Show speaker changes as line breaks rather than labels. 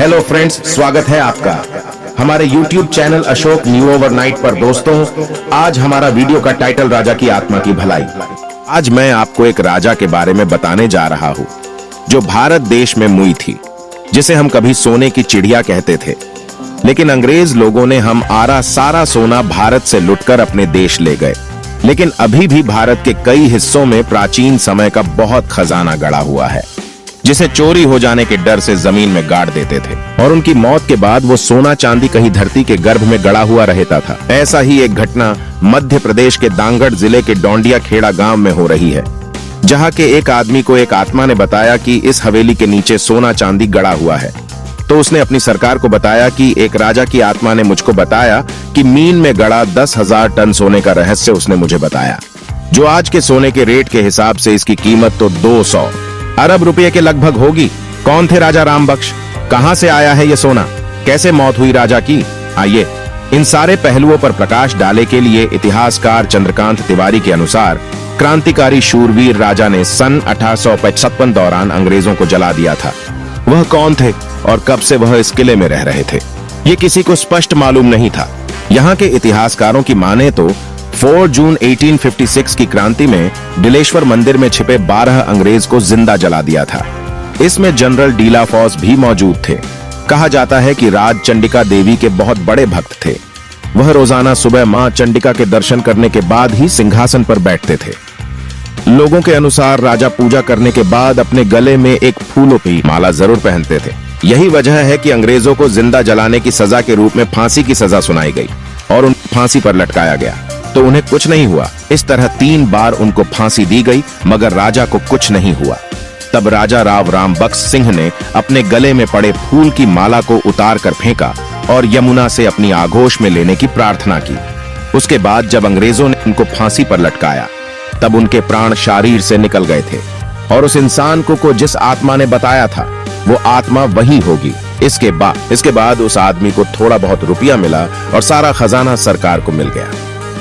Hello friends, स्वागत है आपका हमारे YouTube channel Ashok new overnight पर। दोस्तों, आज हमारा वीडियो का टाइटल राजा की आत्मा की भलाई। आज मैं आपको एक राजा के बारे में बताने जा रहा हूँ जो भारत देश में मुई थी, जिसे हम कभी सोने की चिड़िया कहते थे। लेकिन अंग्रेज लोगों ने हम सारा सोना भारत से लुटकर अपने देश ले गए। लेकिन अभी भी भारत के कई हिस्सों में प्राचीन समय का बहुत खजाना गड़ा हुआ है, जिसे चोरी हो जाने के डर से जमीन में गाड़ देते थे और उनकी मौत के बाद वो सोना चांदी कहीं धरती के गर्भ में गड़ा हुआ रहता था। ऐसा ही एक घटना मध्य प्रदेश के दांगड़ जिले के डोंडिया खेड़ा गांव में हो रही है, जहां के एक आदमी को एक आत्मा ने बताया कि इस हवेली के नीचे सोना चांदी गड़ा हुआ है। तो उसने अपनी सरकार को बताया कि एक राजा की आत्मा ने मुझको बताया कि मीन में गड़ा 10,000 टन सोने का रहस्य उसने मुझे बताया, जो आज के सोने के रेट के हिसाब से इसकी कीमत तो 200 अरब रुपये के लगभग होगी। कौन थे राजा रामबख्श, कहां से आया है ये सोना, कैसे मौत हुई राजा की? आइए इन सारे पहलुओं पर प्रकाश डाले के लिए इतिहासकार चंद्रकांत तिवारी के अनुसार क्रांतिकारी शूरवीर राजा ने सन 1855 दौरान अंग्रेजों को जला दिया था। वह कौन थे और कब से वह इस किले में रह रहे थे, ये किसी को स्पष्ट मालूम नहीं था। यहाँ के इतिहासकारों की माने तो 4 जून 1856 की क्रांति में डिलेश्वर मंदिर में छिपे 12 अंग्रेज को जिंदा जला दिया था। इसमें जनरल डीलाफॉस भी मौजूद थे। कहा जाता है कि राज चंडिका देवी के बहुत बड़े भक्त थे। वह रोजाना सुबह मां चंडिका के दर्शन करने के बाद ही सिंहासन पर बैठते थे। लोगों के अनुसार राजा पूजा करने के बाद अपने गले में एक फूलों की माला जरूर पहनते थे। यही वजह है कि अंग्रेजों को जिंदा जलाने की सजा के रूप में फांसी की सजा सुनाई गई और उन फांसी पर लटकाया गया, तो उन्हें कुछ नहीं हुआ। इस तरह 3 बार उनको फांसी दी गई, मगर राजा को कुछ नहीं हुआ। तब राजा राव रामबख्श सिंह ने अपने गले में पड़े फूल की माला को उतार कर फेंका और यमुना से अपनी आगोश में लेने की प्रार्थना की। उसके बाद जब अंग्रेजों ने उनको फांसी पर लटकाया, तब उनके प्राण शरीर से निकल गए थे और उस इंसान को जिस आत्मा ने बताया था वो आत्मा वही होगी। इसके बाद उस आदमी को थोड़ा बहुत रुपया मिला और सारा खजाना सरकार को मिल गया।